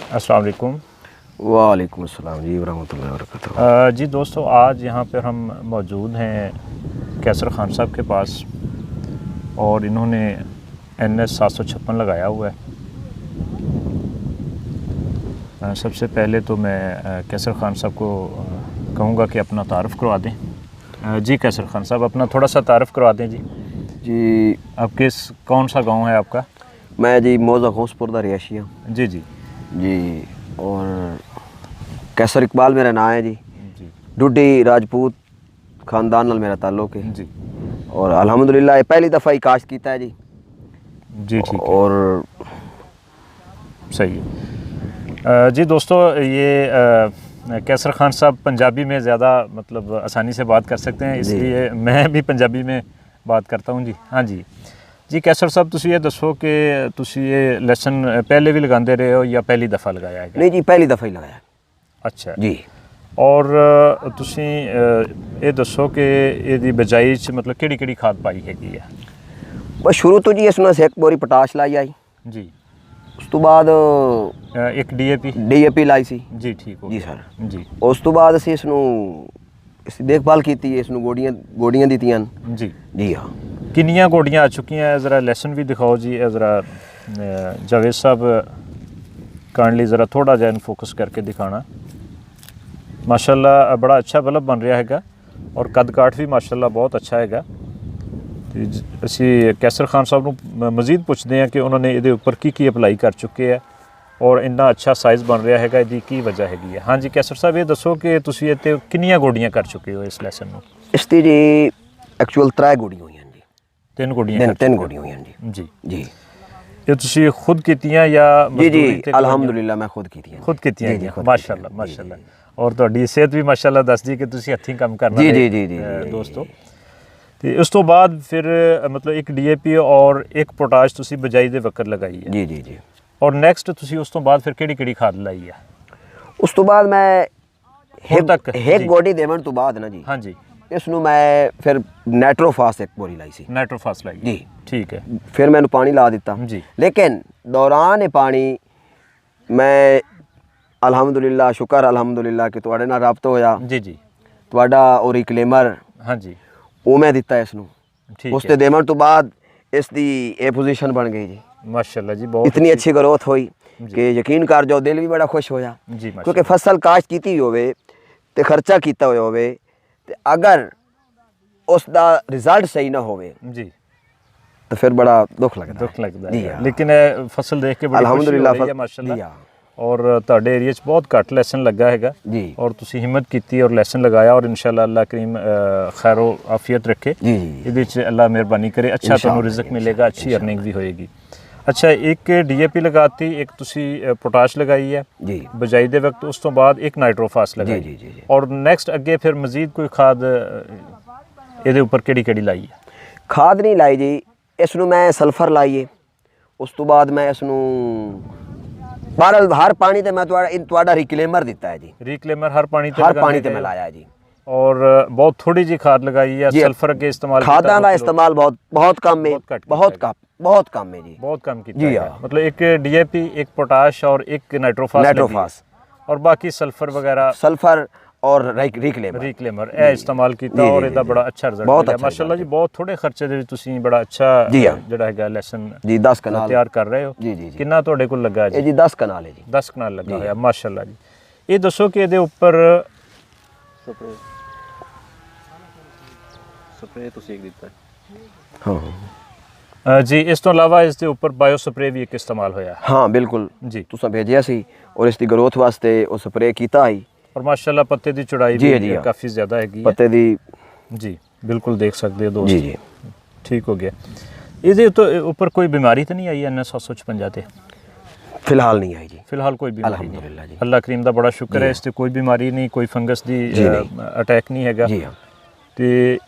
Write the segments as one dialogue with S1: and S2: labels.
S1: अस्सलाम वालेकुम।
S2: वालेकुम अस्सलाम जी वरहमतुल्लाहि वबरकातुहू।
S1: जी दोस्तों, आज यहाँ पर हम मौजूद हैं कैसर खान साहब के पास और इन्होंने NS 756 लगाया हुआ है। सबसे पहले तो मैं कैसर खान साहब को कहूँगा कि अपना तारुफ़ करवा दें। जी कैसर खान साहब, अपना थोड़ा सा तारुफ़ करवा दें जी।
S2: जी
S1: अब कौन सा गांव है आपका?
S2: मैं जी मौजा खोसपुर दा रिहायशी हूँ
S1: जी जी
S2: जी। और कैसर इकबाल मेरा नाम है जी।
S1: जी
S2: डुड्डी राजपूत ख़ानदान नाल मेरा ताल्लुक है
S1: जी।
S2: और अल्हम्दुलिल्लाह पहली दफ़ा ही काश्त किया है जी।
S1: जी ठीक है,
S2: और
S1: सही है। जी दोस्तों, ये कैसर खान साहब पंजाबी में ज़्यादा मतलब आसानी से बात कर सकते हैं, इसलिए मैं भी पंजाबी में बात करता हूँ जी। हाँ जी जी कैसर साहब, तुसी ये दसो कि तुसी ये लेसन पहले भी लगाते रहे हो या पहली दफ़ा लगाया है?
S2: नहीं जी, पहली दफ़ा ही लगाया।
S1: अच्छा
S2: जी।
S1: और तुसी ये दसो कि ਇਹਦੀ ਬਿਜਾਈ 'ਚ मतलब ਕਿਹੜੀ ਖਾਦ ਪਾਈ ਹੈਗੀ ਆ?
S2: बस शुरू तो जी इसमें एक बोरी पोटाश लाई आई
S1: जी।
S2: उस तो बाद
S1: एक DAP
S2: लाई सी
S1: जी। ठीक हो
S2: जी
S1: गया।
S2: सर।
S1: जी
S2: उस तो बाद ਅਸੀਂ इसनू इसकी देखभाल की, इसनू गोड़ियाँ ਦਿੱਤੀਆਂ
S1: जी
S2: जी। हाँ,
S1: किन्नियां गोडियां आ चुकी हैं? ज़रा लेसन भी दिखाओ जी। ज़रा जावेद साहब काइंडली ज़रा थोड़ा जिहा फोकस करके दिखाना। माशाल्लाह बड़ा अच्छा बल्ब बन रहा हैगा और कद काठ भी माशाल्लाह बहुत अच्छा हैगा। ਤੇ ਅਸੀਂ कैसर खान साहब ਨੂੰ ਮਜ਼ੀਦ ਪੁੱਛਦੇ ਹਾਂ ਕਿ ਉਹਨਾਂ ਨੇ ਇਹਦੇ ਉੱਪਰ ਕੀ ਅਪਲਾਈ ਕਰ ਚੁੱਕੇ ਆ ਔਰ ਇੰਨਾ ਅੱਛਾ ਸਾਈਜ਼ ਬਣ ਰਿਹਾ ਹੈਗਾ, ਇਹਦੀ ਕੀ ਵਜ੍ਹਾ ਹੈਗੀ ਹੈ? ਹਾਂਜੀ कैसर ਸਾਹਿਬ, ਇਹ ਦੱਸੋ ਕਿ ਤੁਸੀਂ ਇੱਥੇ ਕਿੰਨੀਆਂ ਗੋਡੀਆਂ ਕਰ ਚੁੱਕੇ ਹੋ ਇਸ ਲੈਸਨ ਨੂੰ?
S2: ਇਸ ਦੀ ਜੀ ਐਕਚੁਅਲ 3 ਗੋਡੀਆਂ ਹੋਈਆਂ ਜੀ।
S1: 3 ਗੋਡੀਆਂ?
S2: 3 ਗੋਡੀਆਂ ਹੋਈਆਂ ਜੀ।
S1: ਜੀ
S2: ਜੀ।
S1: ਇਹ ਤੁਸੀਂ ਖੁਦ ਕੀਤੀਆਂ ਜਾਂ
S2: ਜੀ ਜੀ ਅਲਹਮਦੁਲਿਲਾ ਮੈਂ ਖੁਦ ਕੀਤੀਆਂ।
S1: ਖੁਦ ਕੀਤੀਆਂ ਜੀ, ਮਾਸ਼ਾਅੱਲਾ ਮਾਸ਼ਾਅੱਲਾ। ਔਰ ਤੁਹਾਡੀ ਸਿਹਤ ਵੀ ਮਾਸ਼ਾਅੱਲਾ ਦੱਸਦੀ ਕਿ ਤੁਸੀਂ ਹੱਥੀਂ ਕੰਮ ਕਰਨਾ ਹੈ।
S2: ਜੀ ਜੀ ਜੀ
S1: ਦੋਸਤੋ, ਤੇ ਉਸ ਤੋਂ ਬਾਅਦ ਫਿਰ ਮਤਲਬ ਇੱਕ DAP ਔਰ ਇੱਕ ਪੋਟਾਸ਼ ਤੁਸੀਂ ਬਿਜਾਈ ਦੇ ਵਕਤ ਲਗਾਈ ਹੈ?
S2: ਜੀ ਜੀ ਜੀ।
S1: ਔਰ ਨੈਕਸਟ ਤੁਸੀਂ ਉਸ ਤੋਂ ਬਾਅਦ ਫਿਰ ਕਿਹੜੀ ਖਾਦ ਲਾਈ ਹੈ?
S2: ਉਸ ਤੋਂ ਬਾਅਦ ਮੈਂ ਇੱਕ
S1: ਜੀ।
S2: ਗੋਡੀ ਦੇਵਣ ਤੋਂ ਬਾਅਦ ਨਾ ਜੀ, ਹਾਂਜੀ, ਇਸ ਨੂੰ ਮੈਂ ਫਿਰ ਨਾਈਟ੍ਰੋਫਾਸ ਇੱਕ ਬੋਰੀ ਲਾਈ ਸੀ।
S1: ਨਾਈਟ੍ਰੋਫਾਸ ਲਾਈ
S2: ਜੀ।
S1: ਠੀਕ ਹੈ।
S2: ਫਿਰ ਮੈਨੂੰ ਪਾਣੀ ਲਾ ਦਿੱਤਾ
S1: ਜੀ।
S2: ਲੇਕਿਨ ਦੌਰਾਨ ਇਹ ਪਾਣੀ ਮੈਂ ਅਲਹਮਦੁਲਿਲਾ ਸ਼ੁਕਰ ਅਲਹਮਦੁਲਿਲਾ ਕਿ ਤੁਹਾਡੇ ਨਾਲ ਰਾਬਤਾ ਹੋਇਆ।
S1: ਜੀ ਜੀ।
S2: ਤੁਹਾਡਾ ਉਹ ਰਿਕਲੇਮਰ
S1: ਹਾਂਜੀ
S2: ਉਹ ਮੈਂ ਦਿੱਤਾ ਇਸ ਨੂੰ। ਉਸ ਤੇ ਦੇਵਣ ਤੋਂ ਬਾਅਦ ਇਸ ਦੀ ਇਹ ਪੋਜੀਸ਼ਨ ਬਣ ਗਈ ਜੀ। ਮਾਸ਼ਾਅੱਲਾ ਜੀ, ਬਹੁਤ ਇਤਨੀ ਅੱਛੀ ਗਰੋਥ ਹੋਈ ਕਿ ਯਕੀਨ ਕਰ ਜਾਓ ਦਿਲ ਵੀ ਬੜਾ ਖੁਸ਼ ਹੋਇਆ ਜੀ। ਕਿਉਂਕਿ ਫਸਲ ਕਾਸ਼ਤ ਕੀਤੀ ਹੋਵੇ ਤੇ ਖਰਚਾ ਕੀਤਾ ਹੋਇਆ ਹੋਵੇ ਤੇ ਅਗਰ ਉਸ ਦਾ ਰਿਜ਼ਲਟ ਸਹੀ ਨਾ ਹੋਵੇ ਜੀ ਤਾਂ ਫਿਰ ਬੜਾ ਦੁੱਖ ਲੱਗਦਾ ਜੀ।
S1: ਲੇਕਿਨ ਇਹ ਫਸਲ ਦੇਖ ਕੇ ਬੜੀ ਖੁਸ਼ੀ ਹੋ ਰਹੀ ਹੈ ਮਾਸ਼ਾਅੱਲਾ। ਔਰ ਤੁਹਾਡੇ ਏਰੀਆ 'ਚ ਬਹੁਤ ਘੱਟ ਲੈਸਨ ਲੱਗਾ ਹੈਗਾ ਜੀ ਔਰ ਤੁਸੀਂ ਹਿੰਮਤ ਕੀਤੀ ਔਰ ਲੈਸਨ ਲਗਾਇਆ ਔਰ ਇਨਸ਼ਾਅੱਲਾ ਅੱਲਾਹ ਕਰੀਮ ਖੈਰ ਆਫੀਅਤ ਰੱਖੇ ਜੀ। ਇਹਦੇ 'ਚ ਅੱਲਾਹ ਮਿਹਰਬਾਨੀ ਕਰੇ, ਅੱਛਾ ਤੁਹਾਨੂੰ ਰਿਜ਼ਕ ਮਿਲੇਗਾ, ਅੱਛੀ ਅਰਨਿੰਗ ਵੀ ਹੋਏਗੀ। अच्छा, एक DAP लगाती, एक तुसी पोटाश लगाई है जी बिजाई दे वक्त, उस तो बाद एक नाइट्रोफास लगाई जी, जी, जी। और नैक्सट अगे फिर मजीद कोई खाद ਇਹਦੇ ਉੱਪਰ ਕਿਹੜੀ ਲਾਈ ਹੈ?
S2: ਖਾਦ ਨਹੀਂ ਲਾਈ ਜੀ, ਇਸ ਨੂੰ ਮੈਂ ਸਲਫਰ ਲਾਈ ਹੈ। ਉਸ ਤੋਂ ਬਾਅਦ ਮੈਂ ਇਸ ਨੂੰ ਹਰ ਪਾਣੀ ਤੇ ਮੈਂ ਤੁਹਾਡਾ ਰਿਕਲੇਮਰ ਦਿੱਤਾ ਹੈ ਜੀ।
S1: ਰਿਕਲੇਮਰ ਹਰ ਪਾਣੀ ਤੇ
S2: ਮੈਂ ਲਾਇਆ ਜੀ।
S1: और बहुत थोड़ी जी खाद लगाई है। सल्फर के इस्तेमाल,
S2: खादा का इस्तेमाल बहुत कम है, बहुत कम है जी, बहुत कम की
S1: जी। मतलब एक DAP, एक पोटाश और एक नाइट्रोफास और बाकी सल्फर वगैरह, सल्फर और रिकलेमर इस्तेमाल किया और इसका बड़ा अच्छा रिजल्ट मिला माशाअल्लाह जी। बहुत थोड़े खर्चे दे तुसी बड़ा अच्छा ਜਿਹੜਾ ਹੈਗਾ ਲੈਸਨ ਜੀ 10 ਕਨਾਲ ਤਿਆਰ ਕਰ ਰਹੇ ਹੋ ਜੀ। ਜੀ ਕਿੰਨਾ ਤੁਹਾਡੇ ਕੋਲ ਲੱਗਾ ਜੀ? ਇਹ ਜੀ 10 ਕਨਾਲ ਹੈ ਜੀ। 10 ਕਨਾਲ ਲੱਗਾ ਹੋਇਆ ਮਾਸ਼ਾਅੱਲਾ ਜੀ। ਇਹ ਦੱਸੋ ਕਿ ਇਹਦੇ ਉੱਪਰ ਸਪਰੇ ਤੁਸੀਂ ਇੱਕ ਦਿੱਤਾ? ਹਾਂ ਜੀ। ਇਸ ਤੋਂ ਇਲਾਵਾ ਇਸ ਦੇ ਉੱਪਰ ਬਾਇਓ ਸਪਰੇ ਵੀ ਇੱਕ ਇਸਤੇਮਾਲ ਹੋਇਆ? ਹਾਂ ਬਿਲਕੁਲ ਜੀ, ਤੁਸੀਂ ਭੇਜਿਆ ਸੀ ਔਰ ਇਸ ਦੀ ਗਰੋਥ ਵਾਸਤੇ ਉਹ ਸਪਰੇ ਕੀਤਾ ਹੀ ਔਰ ਮਾਸ਼ਾਅੱਲਾ ਪੱਤੇ ਦੀ ਚੌੜਾਈ ਵੀ ਕਾਫੀ ਜ਼ਿਆਦਾ ਹੈਗੀ ਹੈ ਪੱਤੇ ਦੀ ਜੀ। ਬਿਲकुल ਦੇਖ ਸਕਦੇ ਹੋ ਦੋਸਤੋ ਜੀ। ਠੀਕ ਹੋ ਗਿਆ। ਇਹਦੇ ਉੱਪਰ ਕੋਈ ਬਿਮਾਰੀ ਤਾਂ ਨਹੀਂ ਆਈ NS 756 ਤੇ? ਫਿਲਹਾਲ ਨਹੀਂ ਆਈ ਜੀ, ਫਿਲਹਾਲ ਕੋਈ ਬਿਮਾਰੀ ਨਹੀਂ। ਅੱਲਾਹ ਕਰੀਮ ਦਾ ਬੜਾ ਸ਼ੁਕਰ ਹੈ, ਇਸ ਤੇ ਕੋਈ ਬਿਮਾਰੀ ਨਹੀਂ, ਕੋਈ ਫੰਗਸ ਦੀ ਅਟੈਕ ਨਹੀਂ ਹੈਗਾ ਜੀ। ਤੇ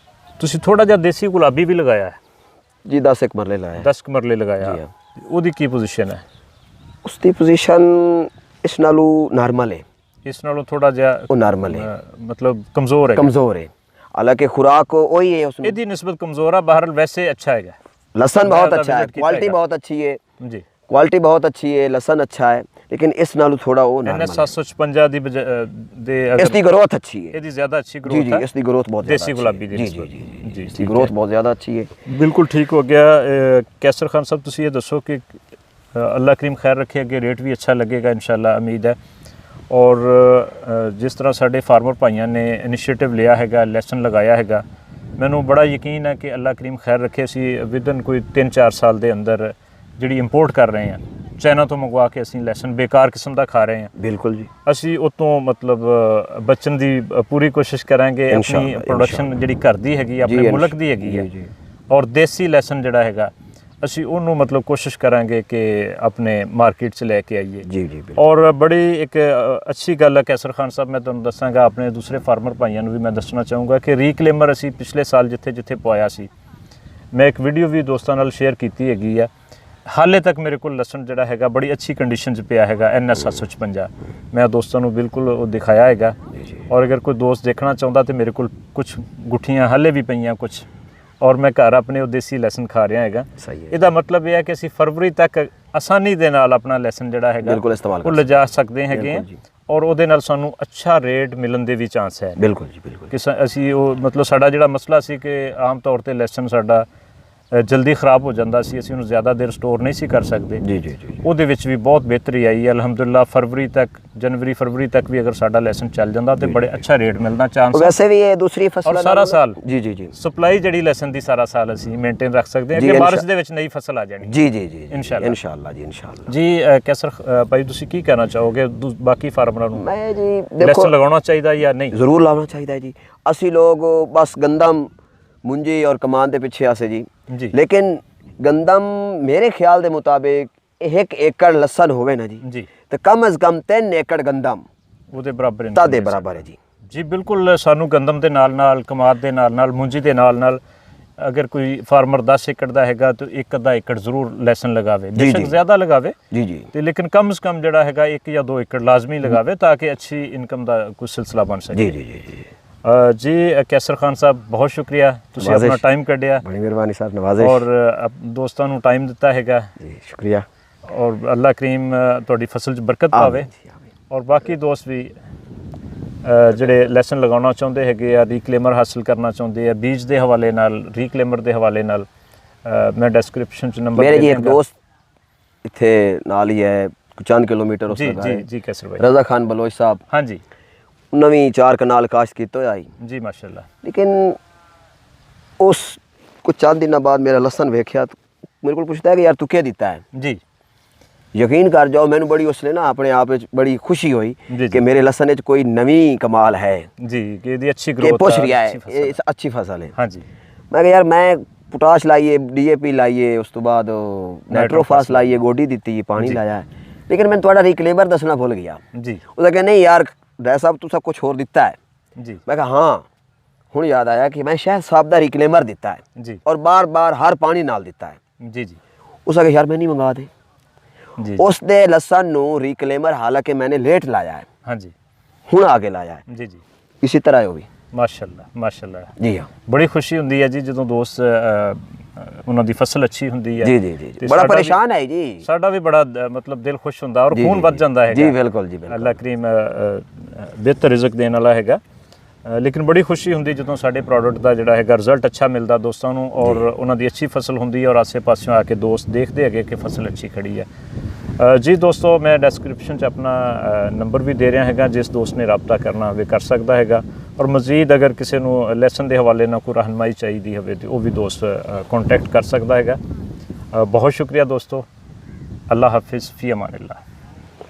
S1: ਤੁਸੀਂ ਥੋੜਾ ਜਿਹਾ ਦੇਸੀ ਗੁਲਾਬੀ ਵੀ ਲਗਾਇਆ ਹੈ ਜੀ? 10 ਮਰਲੇ ਲਾਇਆ। 10 ਮਰਲੇ ਲਗਾਇਆ। ਉਹਦੀ ਕੀ ਪੋਜੀਸ਼ਨ ਹੈ? ਉਸ ਦੀ ਪੋਜੀਸ਼ਨ ਇਸ ਨਾਲੋਂ ਨਾਰਮਲ ਹੈ। ਇਸ ਨਾਲੋਂ ਥੋੜਾ ਜਿਹਾ ਉਹ ਨਾਰਮਲ ਹੈ, ਮਤਲਬ ਕਮਜ਼ੋਰ ਹੈ। ਹਾਲਾਂਕਿ खुराक वही है उसमें, ਇਹਦੀ ਨਿਸਬਤ ਕਮਜ਼ੋਰ ਹੈ। ਬਹਰਹਾਲ ਵੈਸੇ अच्छा है। लहसन बहुत अच्छा है, क्वालिटी बहुत अच्छी है जी, क्वालिटी बहुत अच्छी है, लहसन अच्छा है।
S2: लेकिन इस नालों थोड़ा वो
S3: NS 756 ਦੀ ਦੇ ਅਗਰ
S2: इसकी ग्रोथ अच्छी है
S3: ਇਹਦੀ ਜ਼ਿਆਦਾ ਅੱਛੀ
S2: जी
S3: ਗਰੋਥ
S2: जी
S3: ਹੈ
S2: इसकी ग्रोथ बहुत
S3: देसी गुलाबी
S2: जी
S3: ਦੀ
S2: जी जी
S3: जी
S2: जी इसकी ग्रोथ बहुत ज़्यादा अच्छी है।
S3: ਬਿਲਕੁਲ ਠੀਕ ਹੋ ਗਿਆ। ਕੈਸਰ ਖਾਨ ਸਾਹਿਬ ਤੁਸੀਂ ਇਹ ਦੱਸੋ ਕਿ ਅੱਲਾ ਕਰੀਮ ਖੈਰ ਰੱਖੇ, ਅੱਗੇ ਰੇਟ ਵੀ ਅੱਛਾ ਲੱਗੇਗਾ ਇਨਸ਼ਾਅੱਲਾ, ਉਮੀਦ ਹੈ। ਔਰ ਜਿਸ ਤਰ੍ਹਾਂ ਸਾਡੇ ਫਾਰਮਰ ਭਾਈਆਂ ਨੇ ਇਨੀਸ਼ੀਏਟਿਵ ਲਿਆ ਹੈਗਾ, ਲੈਸਨ ਲਗਾਇਆ ਹੈਗਾ, ਮੈਨੂੰ ਬੜਾ ਯਕੀਨ ਹੈ ਕਿ ਅੱਲਾ ਕਰੀਮ ਖੈਰ ਰੱਖੇ ਅਸੀਂ ਵਿਦਨ ਕੋਈ 3-4 ਸਾਲ ਦੇ ਅੰਦਰ ਜਿਹੜੀ ਇੰਪੋਰਟ ਕਰ ਰਹੇ ਹਾਂ ਚਾਈਨਾ ਤੋਂ ਮੰਗਵਾ ਕੇ, ਅਸੀਂ ਲੈਸਨ ਬੇਕਾਰ ਕਿਸਮ ਦਾ ਖਾ ਰਹੇ ਹਾਂ,
S2: ਬਿਲਕੁਲ ਜੀ
S3: ਅਸੀਂ ਉਤੋਂ ਮਤਲਬ ਬਚਣ ਦੀ ਪੂਰੀ ਕੋਸ਼ਿਸ਼ ਕਰਾਂਗੇ। ਆਪਣੀ ਪ੍ਰੋਡਕਸ਼ਨ ਜਿਹੜੀ ਘਰ ਦੀ ਹੈਗੀ, ਆਪਣੇ ਮੁਲਕ ਦੀ ਹੈਗੀ ਹੈ, ਔਰ ਦੇਸੀ ਲੈਸਨ ਜਿਹੜਾ ਹੈਗਾ ਅਸੀਂ ਉਹਨੂੰ ਮਤਲਬ ਕੋਸ਼ਿਸ਼ ਕਰਾਂਗੇ ਕਿ ਆਪਣੇ ਮਾਰਕੀਟ 'ਚ ਲੈ ਕੇ ਆਈਏ।
S2: ਜੀ ਜੀ
S3: ਔਰ ਬੜੀ ਇੱਕ ਅੱਛੀ ਗੱਲ ਹੈ ਕੈਸਰ ਖਾਨ ਸਾਹਿਬ, ਮੈਂ ਤੁਹਾਨੂੰ ਦੱਸਾਂਗਾ, ਆਪਣੇ ਦੂਸਰੇ ਫਾਰਮਰ ਭਾਈਆਂ ਨੂੰ ਵੀ ਮੈਂ ਦੱਸਣਾ ਚਾਹੂੰਗਾ ਕਿ ਰੀਕਲੇਮਰ ਅਸੀਂ ਪਿਛਲੇ ਸਾਲ ਜਿੱਥੇ ਪਵਾਇਆ ਸੀ, ਮੈਂ ਇੱਕ ਵੀਡੀਓ ਵੀ ਦੋਸਤਾਂ ਨਾਲ ਸ਼ੇਅਰ ਕੀਤੀ ਹੈਗੀ ਆ। ਹਾਲੇ ਤੱਕ ਮੇਰੇ ਕੋਲ ਲਸਣ ਜਿਹੜਾ ਹੈਗਾ ਬੜੀ ਅੱਛੀ ਕੰਡੀਸ਼ਨ 'ਚ ਪਿਆ ਹੈਗਾ, NS 756 ਮੈਂ ਦੋਸਤਾਂ ਨੂੰ ਬਿਲਕੁਲ ਉਹ ਦਿਖਾਇਆ ਹੈਗਾ। ਔਰ ਅਗਰ ਕੋਈ ਦੋਸਤ ਦੇਖਣਾ ਚਾਹੁੰਦਾ ਤਾਂ ਮੇਰੇ ਕੋਲ ਕੁਝ ਗੁੱਠੀਆਂ ਹਾਲੇ ਵੀ ਪਈਆਂ ਕੁਝ, ਔਰ ਮੈਂ ਘਰ ਆਪਣੇ ਉਹ ਦੇਸੀ ਲਸਣ ਖਾ ਰਿਹਾ ਹੈਗਾ। ਇਹਦਾ ਮਤਲਬ ਇਹ ਹੈ ਕਿ ਅਸੀਂ ਫਰਵਰੀ ਤੱਕ ਆਸਾਨੀ ਦੇ ਨਾਲ ਆਪਣਾ ਲਸਣ ਜਿਹੜਾ ਹੈਗਾ ਉਹ ਲਿਜਾ ਸਕਦੇ ਹੈਗੇ ਹਾਂ, ਔਰ ਉਹਦੇ ਨਾਲ ਸਾਨੂੰ ਅੱਛਾ ਰੇਟ ਮਿਲਣ ਦੇ ਵੀ ਚਾਂਸ ਹੈ।
S2: ਬਿਲਕੁਲ ਜੀ ਬਿਲਕੁਲ।
S3: ਕਿ ਅਸੀਂ ਉਹ ਮਤਲਬ ਸਾਡਾ ਜਿਹੜਾ ਮਸਲਾ ਸੀ ਕਿ ਆਮ ਤੌਰ ਤੇ ਲਸਣ ਸਾਡਾ ਜਲਦੀ ਖਰਾਬ ਹੋ ਜਾਂਦਾ ਸੀ, ਅਸੀਂ ਉਹਨੂੰ ਜ਼ਿਆਦਾ ਦੇਰ ਸਟੋਰ ਨਹੀਂ ਸੀ ਕਰ ਸਕਦੇ।
S2: ਜੀ ਜੀ ਜੀ
S3: ਉਹਦੇ ਵਿੱਚ ਵੀ ਬਹੁਤ ਬਿਹਤਰੀ ਆਈ ਹੈ ਅਲਹਮਦੁਲਿਲਾ। ਫਰਵਰੀ ਤੱਕ, ਜਨਵਰੀ ਫਰਵਰੀ ਤੱਕ ਵੀ ਅਗਰ ਸਾਡਾ ਲੈਸਨ ਚੱਲ ਜਾਂਦਾ ਤੇ ਬੜੇ ਅੱਛਾ ਰੇਟ ਮਿਲਣਾ ਚਾਂਸ।
S2: ਵੈਸੇ ਵੀ ਇਹ ਦੂਸਰੀ ਫਸਲ
S3: ਔਰ ਸਾਰਾ ਸਾਲ
S2: ਜੀ ਜੀ ਜੀ
S3: ਸਪਲਾਈ ਜਿਹੜੀ ਲੈਸਨ ਦੀ ਸਾਰਾ ਸਾਲ ਅਸੀਂ ਮੇਨਟੇਨ ਰੱਖ ਸਕਦੇ ਹਾਂ ਕਿ ਬਾਰਿਸ਼ ਦੇ ਵਿੱਚ ਨਈ ਫਸਲ ਆ ਜਾਣੀ।
S2: ਜੀ ਜੀ ਜੀ
S3: ਇਨਸ਼ਾਅੱਲਾ
S2: ਜੀ ਇਨਸ਼ਾਅੱਲਾ।
S3: ਜੀ ਕੈਸਰ ਭਾਈ ਤੁਸੀਂ ਕੀ ਕਹਿਣਾ ਚਾਹੋਗੇ ਬਾਕੀ ਫਾਰਮਰਾਂ ਨੂੰ?
S2: ਮੈਂ ਜੀ
S3: ਦੇਖੋ ਲੈਸਨ ਲਗਾਉਣਾ ਚਾਹੀਦਾ ਜਾਂ ਨਹੀਂ?
S2: ਜ਼ਰੂਰ ਲਾਉਣਾ ਚਾਹੀਦਾ ਹੈ जी। ਅਸੀਂ ਲੋग बस गंदम मुंजी और कमान के पिछे आसे जी, लेकिन गंदम मेरे ख्याल के मुताबिक 1 एकड़ लसन होवे ना जी तो कम अज कम 3 एकड़ गंदम
S3: ਉਹਦੇ ਬਰਾਬਰ
S2: ਤਾਦੇ ਬਰਾਬਰ ਹੈ ਜੀ।
S3: ਜੀ ਬਿਲਕੁਲ। ਸਾਨੂੰ ਗੰਦਮ ਦੇ ਨਾਲ ਕਮਾਦ ਦੇ ਨਾਲ ਮੂੰਜੀ ਦੇ ਨਾਲ ਅਗਰ ਕੋਈ ਫਾਰਮਰ 10 ਏਕੜ ਦਾ ਹੈਗਾ ਤਾਂ 1 ਏਕੜ ਜ਼ਰੂਰ ਲੈਸਨ ਲਗਾਵੇ, ਬੇਸ਼ੱਕ ਜ਼ਿਆਦਾ ਲਗਾਵੇ ਜੀ ਜੀ ਤੇ ਲੇਕਿਨ ਕਮ ਸੇ ਕਮ ਜਿਹੜਾ ਹੈਗਾ 1 ਜਾਂ 2 ਏਕੜ ਲਾਜ਼ਮੀ ਲਗਾਵੇ ਤਾਂ ਕਿ ਅੱਛੀ ਇਨਕਮ ਦਾ ਕੋਈ ਸਿਲਸਿਲਾ ਬਣ ਸਕੇ।
S2: ਜੀ ਜੀ ਜੀ
S3: जी कैसर खान साहब बहुत शुक्रिया, ਤੁਸੀਂ ਆਪਣਾ ਟਾਈਮ ਕੱਢਿਆ।
S2: ਬੜੀ ਮਿਹਰਬਾਨੀ ਸਰ, ਨਵਾਜ਼ਿਸ਼।
S3: ਔਰ ਦੋਸਤਾਂ ਨੂੰ ਟਾਈਮ ਦਿੱਤਾ ਹੈਗਾ
S2: ਜੀ, ਸ਼ੁਕਰੀਆ।
S3: ਔਰ ਅੱਲਾ ਕਰੀਮ ਤੁਹਾਡੀ ਫਸਲ 'ਚ ਬਰਕਤ ਪਾਵੇ। ਔਰ ਬਾਕੀ ਦੋਸਤ ਵੀ ਜਿਹੜੇ ਲੈਸਨ ਲਗਾਉਣਾ ਚਾਹੁੰਦੇ ਹੈਗੇ ਆ, ਰੀਕਲੇਮਰ ਹਾਸਲ ਕਰਨਾ ਚਾਹੁੰਦੇ ਆ ਬੀਜ ਦੇ ਹਵਾਲੇ ਨਾਲ, ਰੀਕਲੇਮਰ ਦੇ ਹਵਾਲੇ ਨਾਲ, ਮੈਂ ਡਿਸਕ੍ਰਿਪਸ਼ਨ 'ਚ ਨੰਬਰ
S2: ਮੇਰੇ ਜੀ ਇੱਕ ਦੋਸਤ ਇੱਥੇ ਨਾਲ ਹੀ ਹੈ, ਚੰਦ ਕਿਲੋਮੀਟਰ ਉਸ ਦਾ।
S3: ਜੀ ਜੀ ਕੈਸਰ ਭਾਈ,
S2: रज़ा खान बलोच साहब।
S3: हाँ जी।
S2: उन्हें भी 4 कनाल काश्त किया होया
S3: जी माशाल्लाह।
S2: लेकिन उस कुछ चंद दिन बाद मेरा लसन वेख्या तो मेरे को पूछता है कि यार तू क्या दिता है
S3: जी।
S2: यकीन कर जाओ, मैंने बड़ी उसने ना अपने आप बड़ी खुशी हुई कि मेरे लसन में कोई नवी कमाल है
S3: जी, कि अच्छी ग्रोथ
S2: पुछ रहा है, अच्छी फसल है।
S3: हाँ जी।
S2: मैं यार मैं पोटाश लाइए, DAP लाइए, उस तो बाद नाइट्रोफास लाइए, गोडी दी, पानी लाया है, लेकिन मैं थोड़ा रिक्लेमर दसना भूल गया जी। उसने कहा नहीं यार डै साहब तू सब कुछ होर दिता है जी। मैं कहा हाँ, हुण याद आया कि मैं शायद साहब दा रिक्लेमर दिता है जी, और बार बार हर पानी नाल दिता है जी जी। उसने कहा यार मैं नहीं मंगा दे जी। उस दे लसन नू रिक्लेमर हालांकि मैंने लेट लाया है, हाँ जी, हुण आगे लाया है जी जी। इसी तरह हो भी
S3: माशाल्लाह माशाल्लाह
S2: जी। हाँ,
S3: बड़ी खुशी हुंदी है जी ਜਦੋਂ ਦੋਸਤ ਉਹਨਾਂ ਦੀ ਫਸਲ ਅੱਛੀ ਹੁੰਦੀ ਹੈ।
S2: ਜੀ ਜੀ ਜੀ, ਬੜਾ ਪਰੇਸ਼ਾਨ ਹੈ ਜੀ,
S3: ਸਾਡਾ ਵੀ ਬੜਾ ਮਤਲਬ ਦਿਲ ਖੁਸ਼ ਹੁੰਦਾ ਔਰ ਖੂਨ ਵੱਧ ਜਾਂਦਾ ਹੈ
S2: ਜੀ। ਬਿਲਕੁਲ ਜੀ ਬਿਲਕੁਲ।
S3: ਅੱਲਾ ਕਰੀਮ ਬਿਹਤਰ ਰਿਜ਼ਕ ਦੇਣ ਵਾਲਾ ਹੈਗਾ। ਲੇਕਿਨ ਬੜੀ ਖੁਸ਼ੀ ਹੁੰਦੀ ਜਦੋਂ ਸਾਡੇ ਪ੍ਰੋਡਕਟ ਦਾ ਜਿਹੜਾ ਹੈਗਾ ਰਿਜ਼ਲਟ ਅੱਛਾ ਮਿਲਦਾ ਦੋਸਤਾਂ ਨੂੰ, ਔਰ ਉਹਨਾਂ ਦੀ ਅੱਛੀ ਫਸਲ ਹੁੰਦੀ ਹੈ ਔਰ ਆਸੇ ਪਾਸਿਓਂ ਆ ਕੇ ਦੋਸਤ ਦੇਖਦੇ ਹੈਗੇ ਕਿ ਫਸਲ ਅੱਛੀ ਖੜੀ ਹੈ। ਜੀ ਦੋਸਤੋ, ਮੈਂ ਡਿਸਕ੍ਰਿਪਸ਼ਨ 'ਚ ਆਪਣਾ ਨੰਬਰ ਵੀ ਦੇ ਰਿਹਾ ਹੈਗਾ, ਜਿਸ ਦੋਸਤ ਨੇ ਰਾਬਤਾ ਕਰਨਾ ਹੋਵੇ ਕਰ ਸਕਦਾ ਹੈਗਾ। ਔਰ ਮਜ਼ੀਦ ਅਗਰ ਕਿਸੇ ਨੂੰ ਲੈਸਨ ਦੇ ਹਵਾਲੇ ਨਾਲ ਕੋਈ ਰਹਿਨਮਾਈ ਚਾਹੀਦੀ ਹੋਵੇ ਤਾਂ ਉਹ ਵੀ ਦੋਸਤ ਕੰਟੈਕਟ ਕਰ ਸਕਦਾ ਹੈਗਾ। ਬਹੁਤ ਸ਼ੁਕਰੀਆ ਦੋਸਤੋ। ਅੱਲਾ ਹਾਫਿਜ਼, ਫੀ ਅਮਾਨ ਅੱਲਾ।